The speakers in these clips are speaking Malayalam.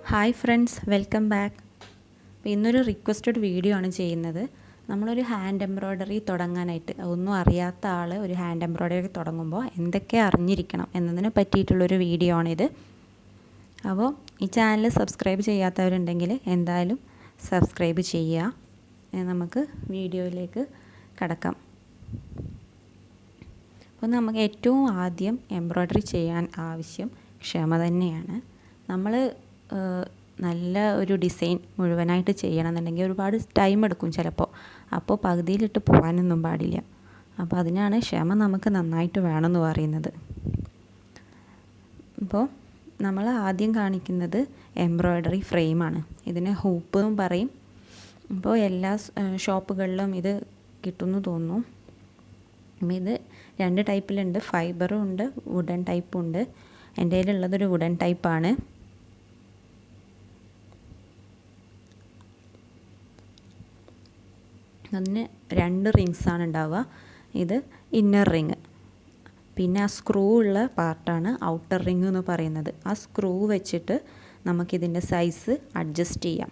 Hi friends, welcome back. അപ്പോൾ ഇന്നൊരു റിക്വസ്റ്റഡ് വീഡിയോ ആണ് ചെയ്യുന്നത്. നമ്മളൊരു ഹാൻഡ് എംബ്രോയ്ഡറി തുടങ്ങാനായിട്ട് ഒന്നും അറിയാത്ത ആൾ ഒരു ഹാൻഡ് എംബ്രോയ്ഡറി തുടങ്ങുമ്പോൾ എന്തൊക്കെ അറിഞ്ഞിരിക്കണം എന്നതിനെ പറ്റിയിട്ടുള്ളൊരു വീഡിയോ ആണിത്. അപ്പോൾ ഈ ചാനൽ സബ്സ്ക്രൈബ് ചെയ്യാത്തവരുണ്ടെങ്കിൽ എന്തായാലും സബ്സ്ക്രൈബ് ചെയ്യുക. നമുക്ക് വീഡിയോയിലേക്ക് കടക്കാം. അപ്പോൾ നമുക്ക് ഏറ്റവും ആദ്യം എംബ്രോയ്ഡറി ചെയ്യാൻ ആവശ്യം ക്ഷമ തന്നെയാണ്. നമ്മൾ നല്ല ഒരു ഡിസൈൻ മുഴുവനായിട്ട് ചെയ്യണമെന്നുണ്ടെങ്കിൽ ഒരുപാട് ടൈം എടുക്കും ചിലപ്പോൾ. അപ്പോൾ പകുതിയിലിട്ട് പോകാനൊന്നും പാടില്ല. അപ്പോൾ അതിനാണ് ക്ഷമ നമുക്ക് നന്നായിട്ട് വേണമെന്ന് പറയുന്നത്. അപ്പോൾ നമ്മൾ ആദ്യം കാണിക്കുന്നത് എംബ്രോയ്ഡറി ഫ്രെയിമാണ്. ഇതിനെ ഹൂപ്പ് എന്നും പറയും. അപ്പോൾ എല്ലാ ഷോപ്പുകളിലും ഇത് കിട്ടുമെന്ന് തോന്നുന്നു. ഇത് രണ്ട് ടൈപ്പിലുണ്ട്, ഫൈബറും ഉണ്ട്, വുഡൻ ടൈപ്പും ഉണ്ട്. എൻ്റെ കയ്യിലുള്ളതൊരു വുഡൻ ടൈപ്പാണ്. അതിന് 2 റിങ്സാണ് ഉണ്ടാവുക. ഇത് ഇന്നർ റിങ്, പിന്നെ ആ സ്ക്രൂ ഉള്ള പാർട്ടാണ് ഔട്ടർ റിങ് എന്ന് പറയുന്നത്. ആ സ്ക്രൂ വെച്ചിട്ട് നമുക്കിതിൻ്റെ സൈസ് അഡ്ജസ്റ്റ് ചെയ്യാം.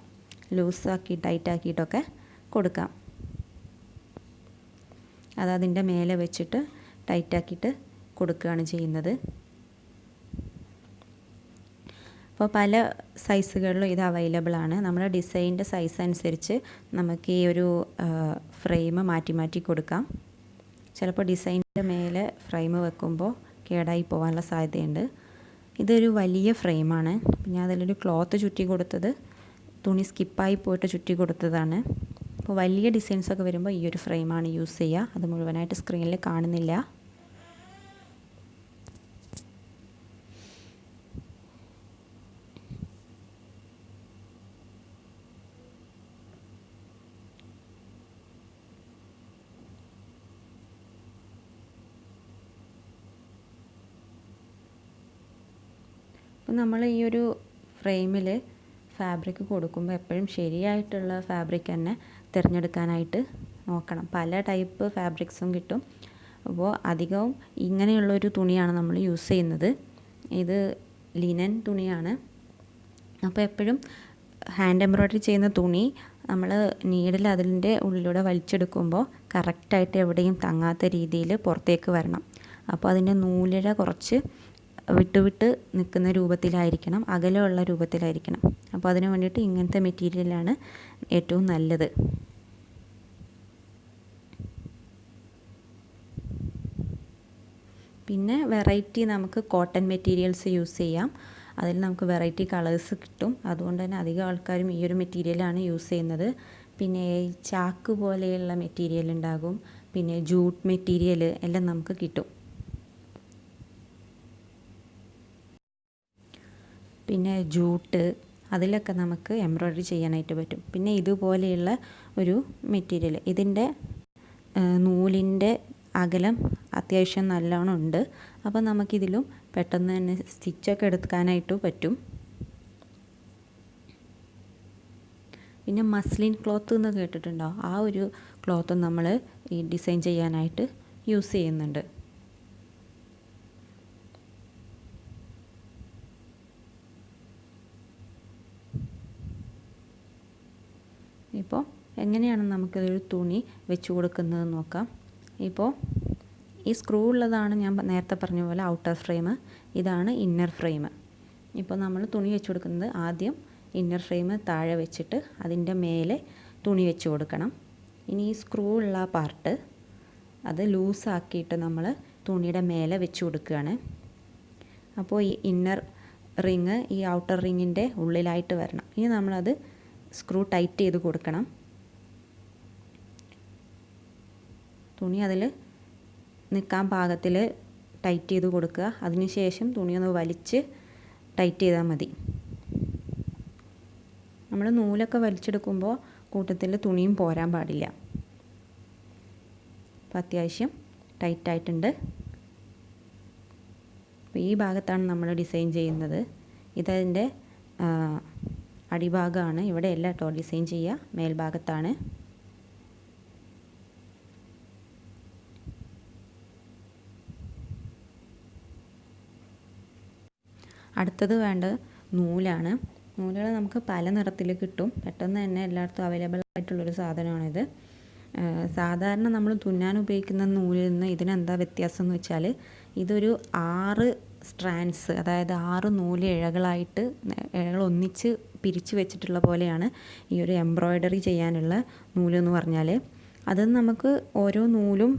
ലൂസാക്കി ടൈറ്റാക്കിയിട്ടൊക്കെ കൊടുക്കാം. അതതിൻ്റെ മേലെ വെച്ചിട്ട് ടൈറ്റാക്കിയിട്ട് കൊടുക്കുകയാണ് ചെയ്യുന്നത്. അപ്പോൾ പല സൈസുകളിലും ഇത് അവൈലബിൾ ആണ്. നമ്മുടെ ഡിസൈനിൻ്റെ സൈസ് അനുസരിച്ച് നമുക്ക് ഈ ഒരു ഫ്രെയിം മാറ്റി മാറ്റി കൊടുക്കാം. ചിലപ്പോൾ ഡിസൈനിൻ്റെ മേലെ ഫ്രെയിം വെക്കുമ്പോൾ കേടായി പോകാനുള്ള സാധ്യതയുണ്ട്. ഇതൊരു വലിയ ഫ്രെയിമാണ്. ഞാൻ അതിലൊരു ക്ലോത്ത് ചുറ്റി കൊടുത്തത് തുണി സ്കിപ്പായി പോയിട്ട് ചുറ്റി കൊടുത്തതാണ്. അപ്പോൾ വലിയ ഡിസൈൻസൊക്കെ വരുമ്പോൾ ഈ ഒരു ഫ്രെയിമാണ് യൂസ് ചെയ്യുക. അത് മുഴുവനായിട്ട് സ്ക്രീനിൽ കാണുന്നില്ല. അപ്പോൾ നമ്മൾ ഈ ഒരു ഫ്രെയിമിൽ ഫാബ്രിക് കൊടുക്കുമ്പോൾ എപ്പോഴും ശരിയായിട്ടുള്ള ഫാബ്രിക് തന്നെ തിരഞ്ഞെടുക്കാനായിട്ട് നോക്കണം. പല ടൈപ്പ് ഫാബ്രിക്സും കിട്ടും. അപ്പോൾ അധികവും ഇങ്ങനെയുള്ളൊരു തുണിയാണ് നമ്മൾ യൂസ് ചെയ്യുന്നത്. ഇത് ലിനൻ തുണിയാണ്. അപ്പോൾ എപ്പോഴും ഹാൻഡ് എംബ്രോയ്ഡറി ചെയ്യുന്ന തുണി നമ്മൾ നീഡിൽ അതിൻ്റെ ഉള്ളിലൂടെ വലിച്ചെടുക്കുമ്പോൾ കറക്റ്റായിട്ട് എവിടെയും തങ്ങാത്ത രീതിയിൽ പുറത്തേക്ക് വരണം. അപ്പോൾ അതിൻ്റെ നൂലിഴ കുറച്ച് വിട്ട് നിൽക്കുന്ന രൂപത്തിലായിരിക്കണം, അകലമുള്ള രൂപത്തിലായിരിക്കണം. അപ്പോൾ അതിന് വേണ്ടിയിട്ട് ഇങ്ങനത്തെ മെറ്റീരിയലാണ് ഏറ്റവും നല്ലത്. പിന്നെ വെറൈറ്റി നമുക്ക് കോട്ടൺ മെറ്റീരിയൽസ് യൂസ് ചെയ്യാം. അതിൽ നമുക്ക് വെറൈറ്റി കളേഴ്സ് കിട്ടും. അതുകൊണ്ട് തന്നെ അധികം ആൾക്കാരും ഈ ഒരു മെറ്റീരിയലാണ് യൂസ് ചെയ്യുന്നത്. പിന്നെ ചാക്ക് പോലെയുള്ള മെറ്റീരിയൽ ഉണ്ടാകും, പിന്നെ ജൂട്ട് മെറ്റീരിയൽ എല്ലാം നമുക്ക് കിട്ടും. പിന്നെ ജൂട്ട്, അതിലൊക്കെ നമുക്ക് എംബ്രോയ്ഡറി ചെയ്യാനായിട്ട് പറ്റും. പിന്നെ ഇതുപോലെയുള്ള ഒരു മെറ്റീരിയൽ, ഇതിൻ്റെ നൂലിൻ്റെ അകലം അത്യാവശ്യം നല്ലോണം ഉണ്ട്. അപ്പോൾ നമുക്കിതിലും പെട്ടെന്ന് തന്നെ സ്റ്റിച്ചൊക്കെ എടുക്കാനായിട്ട് പറ്റും. പിന്നെ മസ്ലിൻ ക്ലോത്ത് എന്ന് കേട്ടിട്ടുണ്ടോ? ആ ഒരു ക്ലോത്തും നമ്മൾ ഈ ഡിസൈൻ ചെയ്യാനായിട്ട് യൂസ് ചെയ്യുന്നുണ്ട്. ഇപ്പോൾ എങ്ങനെയാണ് നമുക്കിതൊരു തുണി വെച്ച് കൊടുക്കുന്നത് നോക്കാം. ഇപ്പോൾ ഈ സ്ക്രൂ ഉള്ളതാണ് ഞാൻ നേരത്തെ പറഞ്ഞ പോലെ ഔട്ടർ ഫ്രെയിം, ഇതാണ് ഇന്നർ ഫ്രെയിം. ഇപ്പോൾ നമ്മൾ തുണി വെച്ച് കൊടുക്കുന്നത് ആദ്യം ഇന്നർ ഫ്രെയിം താഴെ വെച്ചിട്ട് അതിൻ്റെ മേലെ തുണി വെച്ച് കൊടുക്കണം. ഇനി ഈ സ്ക്രൂ ഉള്ള പാർട്ട് അത് ലൂസാക്കിയിട്ട് നമ്മൾ തുണിയുടെ മേലെ വെച്ച് കൊടുക്കുകയാണ്. അപ്പോൾ ഈ ഇന്നർ റിങ് ഈ ഔട്ടർ റിങ്ങിൻ്റെ ഉള്ളിലായിട്ട് വരണം. ഇനി നമ്മളത് സ്ക്രൂ ടൈറ്റ് ചെയ്ത് കൊടുക്കണം. തുണി അതിൽ നിൽക്കാൻ പാകത്തിൽ ടൈറ്റ് ചെയ്ത് കൊടുക്കുക. അതിനുശേഷം തുണി ഒന്ന് വലിച്ച് ടൈറ്റ് ചെയ്താൽ മതി. നമ്മൾ നൂലൊക്കെ വലിച്ചെടുക്കുമ്പോൾ കൂട്ടത്തിൽ തുണിയും പോരാൻ പാടില്ല. അപ്പോൾ അത്യാവശ്യം ടൈറ്റായിട്ടുണ്ട്. അപ്പോൾ ഈ ഭാഗത്താണ് നമ്മൾ ഡിസൈൻ ചെയ്യുന്നത്. ഇതതിൻ്റെ അടിഭാഗമാണ്. ഇവിടെ അല്ല കേട്ടോ ഡിസൈൻ ചെയ്യുക, മേൽഭാഗത്താണ്. അടുത്തത് വേണ്ടത് നൂലാണ്. നൂലുകൾ നമുക്ക് പല നിറത്തിൽ കിട്ടും. പെട്ടെന്ന് തന്നെ എല്ലായിടത്തും അവൈലബിൾ ആയിട്ടുള്ളൊരു സാധനമാണിത്. സാധാരണ നമ്മൾ തുന്നാൻ ഉപയോഗിക്കുന്ന നൂലിൽ നിന്ന് ഇതിനെന്താ വ്യത്യാസം എന്ന് വെച്ചാൽ, ഇതൊരു 6 സ്ട്രാൻഡ്സ്, അതായത് 6 നൂല് ഇഴകളായിട്ട് ഇഴകൾ ഒന്നിച്ച് പിരിച്ചു വെച്ചിട്ടുള്ള പോലെയാണ് ഈ ഒരു എംബ്രോയ്ഡറി ചെയ്യാനുള്ള നൂലെന്ന് പറഞ്ഞാൽ. അത് നമുക്ക് ഓരോ നൂലും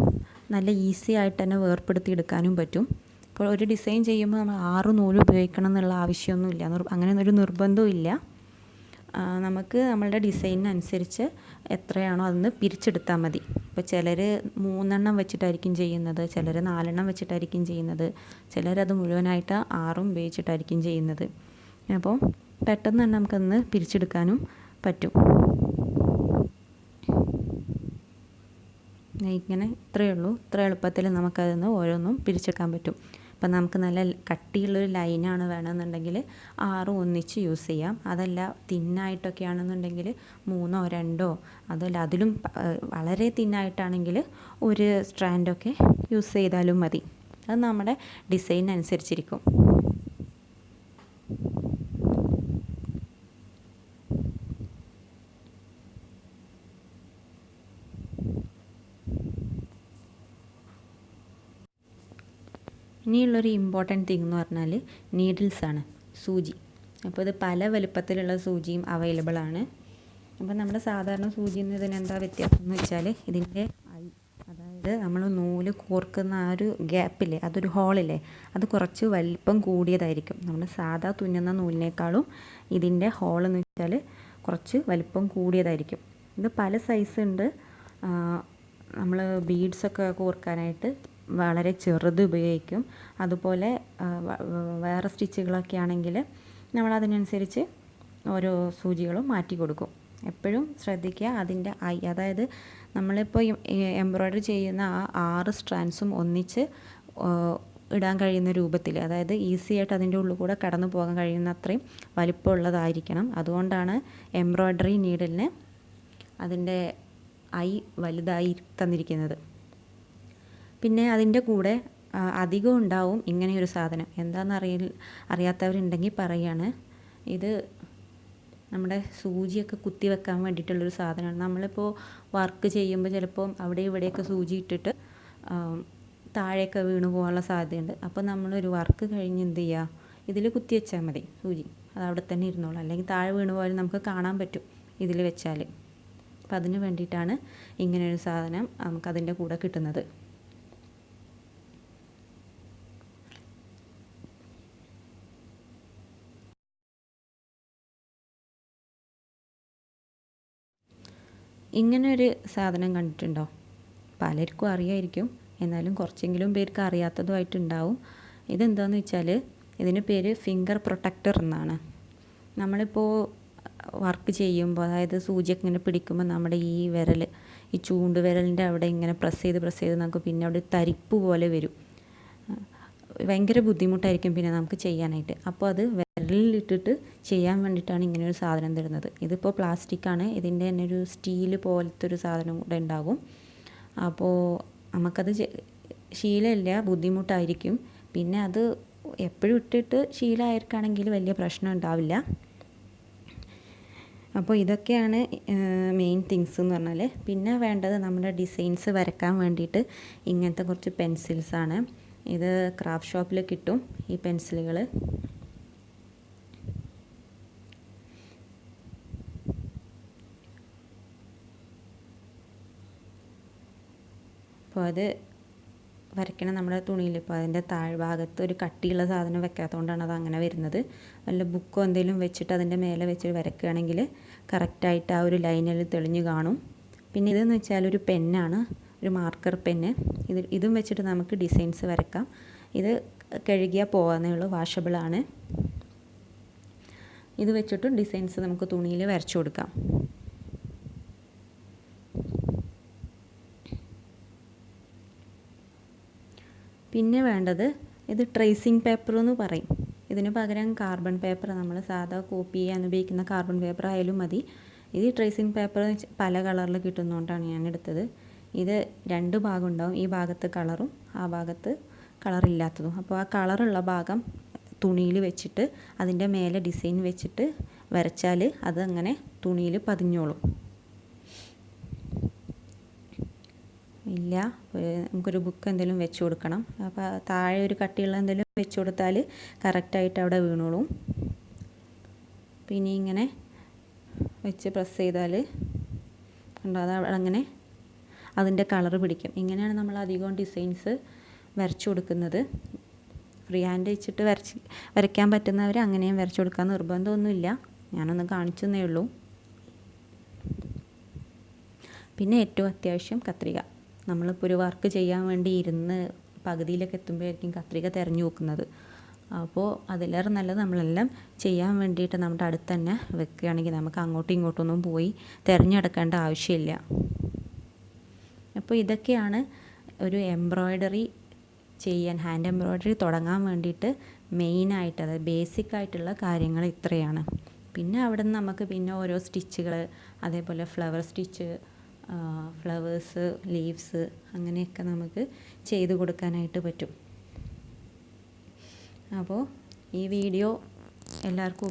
നല്ല ഈസി ആയിട്ട് തന്നെ വേർപ്പെടുത്തി എടുക്കാനും പറ്റും. ഇപ്പോൾ ഒരു ഡിസൈൻ ചെയ്യുമ്പോൾ നമ്മൾ 6 നൂല് ഉപയോഗിക്കണം എന്നുള്ള ആവശ്യമൊന്നുമില്ല, അങ്ങനെ ഒരു നിർബന്ധവും ഇല്ല. നമുക്ക് നമ്മളുടെ ഡിസൈനിനനുസരിച്ച് എത്രയാണോ അതൊന്ന് പിരിച്ചെടുത്താൽ മതി. ഇപ്പോൾ ചിലർ 3 എണ്ണം വെച്ചിട്ടായിരിക്കും ചെയ്യുന്നത്, ചിലർ 4 എണ്ണം വെച്ചിട്ടായിരിക്കും ചെയ്യുന്നത്, ചിലരത് മുഴുവനായിട്ട് 6 ഉപയോഗിച്ചിട്ടായിരിക്കും ചെയ്യുന്നത്. അപ്പോൾ പെട്ടെന്ന് തന്നെ നമുക്കതൊന്ന് പിരിച്ചെടുക്കാനും പറ്റും. ഇങ്ങനെ ഇത്രയേ ഉള്ളൂ. ഇത്ര എളുപ്പത്തിൽ നമുക്കതൊന്ന് ഓരോന്നും പിരിച്ചെടുക്കാൻ പറ്റും. അപ്പം നമുക്ക് നല്ല കട്ടിയുള്ളൊരു ലൈനാണ് വേണമെന്നുണ്ടെങ്കിൽ 6 ഒന്നിച്ച് യൂസ് ചെയ്യാം. അതല്ല തിന്നായിട്ടൊക്കെ ആണെന്നുണ്ടെങ്കിൽ 3ഓ 2ഓ, അതല്ല അതിലും വളരെ തിന്നായിട്ടാണെങ്കിൽ ഒരു സ്ട്രാൻഡൊക്കെ യൂസ് ചെയ്താലും മതി. അത് നമ്മുടെ ഡിസൈനനുസരിച്ചിരിക്കും. ഇനിയുള്ളൊരു ഇമ്പോർട്ടൻറ്റ് തിങ് എന്ന് പറഞ്ഞാൽ നീഡിൽസാണ്, സൂചി. അപ്പോൾ ഇത് പല വലുപ്പത്തിലുള്ള സൂചിയും അവൈലബിൾ ആണ്. അപ്പോൾ നമ്മുടെ സാധാരണ സൂചിയിൽ നിന്ന് ഇതിനെന്താ വ്യത്യാസം എന്ന് വെച്ചാൽ, ഇതിൻ്റെ അതായത് നമ്മൾ നൂല് കോർക്കുന്ന ആ ഒരു ഗ്യാപ്പില്ലേ, അതൊരു ഹോളില്ലേ, അത് കുറച്ച് വലിപ്പം കൂടിയതായിരിക്കും. നമ്മൾ സാധാ തുന്നുന്ന നൂലിനേക്കാളും ഇതിൻ്റെ ഹോളെന്ന് വെച്ചാൽ കുറച്ച് വലിപ്പം കൂടിയതായിരിക്കും. ഇത് പല സൈസ് ഉണ്ട്. നമ്മൾ ബീഡ്സൊക്കെ കോർക്കാനായിട്ട് വളരെ ചെറുത് ഉപയോഗിക്കും. അതുപോലെ വേറെ സ്റ്റിച്ചുകളൊക്കെ ആണെങ്കിൽ നമ്മൾ അതിനനുസരിച്ച് ഓരോ സൂചികളും മാറ്റി കൊടുക്കും. എപ്പോഴും ശ്രദ്ധിക്കുക അതിൻ്റെ അതായത് നമ്മളിപ്പോൾ എംബ്രോയ്ഡറി ചെയ്യുന്ന ആ 6 സ്ട്രാൻഡ്സും ഒന്നിച്ച് ഇടാൻ കഴിയുന്ന രൂപത്തിൽ, അതായത് ഈസി ആയിട്ട് അതിൻ്റെ ഉള്ളിൽ കൂടെ കടന്നു പോകാൻ കഴിയുന്ന അത്രയും വലിപ്പമുള്ളതായിരിക്കണം. അതുകൊണ്ടാണ് എംബ്രോയ്ഡറി നീഡിലിന് അതിൻ്റെ വലുതായി തന്നിരിക്കുന്നത്. പിന്നെ അതിൻ്റെ കൂടെ അധികം ഉണ്ടാവും ഇങ്ങനെയൊരു സാധനം. എന്താണെന്ന് അറിയാത്തവരുണ്ടെങ്കിൽ പറയാണ്. ഇത് നമ്മുടെ സൂചിയൊക്കെ കുത്തി വെക്കാൻ വേണ്ടിയിട്ടുള്ളൊരു സാധനമാണ്. നമ്മളിപ്പോൾ വർക്ക് ചെയ്യുമ്പോൾ ചിലപ്പോൾ അവിടെ ഇവിടെയൊക്കെ സൂചി ഇട്ടിട്ട് താഴെയൊക്കെ വീണു പോകാനുള്ള സാധ്യതയുണ്ട്. അപ്പോൾ നമ്മളൊരു വർക്ക് കഴിഞ്ഞ് എന്ത് ചെയ്യുക, ഇതിൽ കുത്തി വെച്ചാൽ മതി സൂചി, അത് അവിടെ തന്നെ ഇരുന്നോളൂ. അല്ലെങ്കിൽ താഴെ വീണു പോയാലും നമുക്ക് കാണാൻ പറ്റും ഇതിൽ വെച്ചാൽ. അപ്പം അതിന് വേണ്ടിയിട്ടാണ് ഇങ്ങനെയൊരു സാധനം നമുക്കതിൻ്റെ കൂടെ കിട്ടുന്നത്. ഇങ്ങനൊരു സാധനം കണ്ടിട്ടുണ്ടോ? പലർക്കും അറിയായിരിക്കും, എന്നാലും കുറച്ചെങ്കിലും പേർക്ക് അറിയാത്തതുമായിട്ടുണ്ടാവും. ഇതെന്താണെന്ന് വെച്ചാൽ ഇതിന് പേര് ഫിംഗർ പ്രൊട്ടക്ടർ എന്നാണ്. നമ്മളിപ്പോൾ വർക്ക് ചെയ്യുമ്പോൾ, അതായത് സൂചിയൊക്കെ ഇങ്ങനെ പിടിക്കുമ്പോൾ നമ്മുടെ ഈ വിരൽ, ഈ ചൂണ്ട് വിരലിൻ്റെ അവിടെ ഇങ്ങനെ പ്രസ് ചെയ്ത് നമുക്ക് പിന്നെ അവിടെ തരിപ്പ് പോലെ വരും. ഭയങ്കര ബുദ്ധിമുട്ടായിരിക്കും പിന്നെ നമുക്ക് ചെയ്യാനായിട്ട്. അപ്പോൾ അത് വിരലിലിട്ടിട്ട് ചെയ്യാൻ വേണ്ടിയിട്ടാണ് ഇങ്ങനെയൊരു സാധനം തരുന്നത്. ഇതിപ്പോൾ പ്ലാസ്റ്റിക്കാണ്, ഇതിൻ്റെ തന്നെ ഒരു സ്റ്റീൽ പോലത്തെ ഒരു സാധനം കൂടെ ഉണ്ടാകും. അപ്പോൾ നമുക്കത് ശീലമില്ല, ബുദ്ധിമുട്ടായിരിക്കും. പിന്നെ അത് എപ്പോഴും ഇട്ടിട്ട് ശീലമായിരിക്കുകയാണെങ്കിൽ വലിയ പ്രശ്നം ഉണ്ടാവില്ല. അപ്പോൾ ഇതൊക്കെയാണ് മെയിൻ തിങ്സ് എന്ന് പറഞ്ഞാൽ. പിന്നെ വേണ്ടത് നമ്മുടെ ഡിസൈൻസ് വരയ്ക്കാൻ വേണ്ടിയിട്ട് ഇങ്ങനത്തെ കുറച്ച് പെൻസിൽസാണ്. ഇത് ക്രാഫ്റ്റ് ഷോപ്പിൽ കിട്ടും ഈ പെൻസിലുകൾ. അപ്പോൾ അത് വരയ്ക്കണം നമ്മുടെ തുണിയിൽ. ഇപ്പോൾ അതിൻ്റെ താഴ്ഭാഗത്ത് ഒരു കട്ടിയുള്ള സാധനം വെക്കാത്തതുകൊണ്ടാണ് അത് അങ്ങനെ വരുന്നത്. വല്ല ബുക്കോ എന്തെങ്കിലും വെച്ചിട്ട് അതിൻ്റെ മേലെ വെച്ച് വരയ്ക്കുകയാണെങ്കിൽ കറക്റ്റായിട്ട് ആ ഒരു ലൈനിൽ തെളിഞ്ഞ് കാണും. പിന്നെ ഇതെന്ന് വെച്ചാൽ ഒരു പെന്നാണ്, ഒരു മാർക്കർ പെന്ന്. ഇതും വെച്ചിട്ട് നമുക്ക് ഡിസൈൻസ് വരയ്ക്കാം. ഇത് കഴുകിയാൽ പോകാവുന്നേ ഉള്ളൂ, വാഷബിളാണ്. ഇത് വെച്ചിട്ടും ഡിസൈൻസ് നമുക്ക് തുണിയിൽ വരച്ചു കൊടുക്കാം. പിന്നെ വേണ്ടത് ഇത് ട്രേസിങ് പേപ്പർ എന്ന് പറയും. ഇതിന് പകരം കാർബൺ പേപ്പർ, നമ്മൾ സാധാ കോപ്പി ചെയ്യാൻ ഉപയോഗിക്കുന്ന കാർബൺ പേപ്പർ ആയാലും മതി. ഇത് ട്രേസിങ് പേപ്പർ പല കളറിൽ കിട്ടുന്നതുകൊണ്ടാണ് ഞാൻ എടുത്തത്. ഇത് 2 ഭാഗം ഉണ്ടാവും, ഈ ഭാഗത്ത് കളറും ആ ഭാഗത്ത് കളറില്ലാത്തതും. അപ്പോൾ ആ കളറുള്ള ഭാഗം തുണിയിൽ വെച്ചിട്ട് അതിൻ്റെ മേലെ ഡിസൈൻ വെച്ചിട്ട് വരച്ചാൽ അതങ്ങനെ തുണിയിൽ പതിഞ്ഞോളും. ഇല്ല, നമുക്കൊരു ബുക്ക് എന്തെങ്കിലും വെച്ച് കൊടുക്കണം. അപ്പോൾ താഴെ ഒരു കട്ടിയുള്ള എന്തെങ്കിലും വെച്ച് കൊടുത്താൽ കറക്റ്റായിട്ട് അവിടെ വീണോളും. പിന്നെ ഇങ്ങനെ വെച്ച് പ്രസ് ചെയ്താൽ കണ്ടോ, അത് അങ്ങനെ അതിൻ്റെ കളർ പിടിക്കും. ഇങ്ങനെയാണ് നമ്മൾ അധികം ഡിസൈൻസ് വരച്ചു കൊടുക്കുന്നത്. ഫ്രീ ഹാൻഡ് വെച്ചിട്ട് വരയ്ക്കാൻ പറ്റുന്നവർ അങ്ങനെയും വരച്ചു കൊടുക്കാൻ നിർബന്ധമൊന്നുമില്ല. ഞാനൊന്ന് കാണിച്ചു തന്നേ ഉള്ളൂ. പിന്നെ ഏറ്റവും അത്യാവശ്യം കത്രിക. നമ്മളിപ്പോൾ ഒരു വർക്ക് ചെയ്യാൻ വേണ്ടി ഇരുന്ന് പകുതിയിലൊക്കെ എത്തുമ്പോഴായിരിക്കും കത്രിക തിരഞ്ഞു നോക്കുന്നത്. അപ്പോൾ അതിലേറെ നല്ലത് നമ്മളെല്ലാം ചെയ്യാൻ വേണ്ടിയിട്ട് നമ്മുടെ അടുത്ത് തന്നെ വെക്കുകയാണെങ്കിൽ നമുക്ക് അങ്ങോട്ടും ഇങ്ങോട്ടൊന്നും പോയി തിരഞ്ഞെടുക്കേണ്ട ആവശ്യമില്ല. അപ്പോൾ ഇതൊക്കെയാണ് ഒരു എംബ്രോയ്ഡറി ചെയ്യാൻ, ഹാൻഡ് എംബ്രോയ്ഡറി തുടങ്ങാൻ വേണ്ടിയിട്ട് മെയിനായിട്ട്, അതായത് ബേസിക് ആയിട്ടുള്ള കാര്യങ്ങൾ ഇത്രയാണ്. പിന്നെ അവിടെ നിന്ന് നമുക്ക് പിന്നെ ഓരോ സ്റ്റിച്ചുകൾ, അതേപോലെ ഫ്ലവർ സ്റ്റിച്ച്, ഫ്ലവേഴ്സ്, ലീവ്സ്, അങ്ങനെയൊക്കെ നമുക്ക് ചെയ്ത് കൊടുക്കാനായിട്ട് പറ്റും. അപ്പോൾ ഈ വീഡിയോ എല്ലാവർക്കും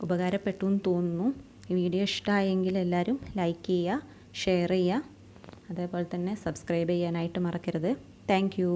ഉപകാരപ്പെട്ടു എന്ന് തോന്നുന്നു. ഈ വീഡിയോ ഇഷ്ടമായെങ്കിൽ എല്ലാവരും ലൈക്ക് ചെയ്യുക, ഷെയർ ചെയ്യുക, അതേപോലെ തന്നെ സബ്സ്ക്രൈബ് ചെയ്യാനായിട്ട് മറക്കരുത്. Thank you.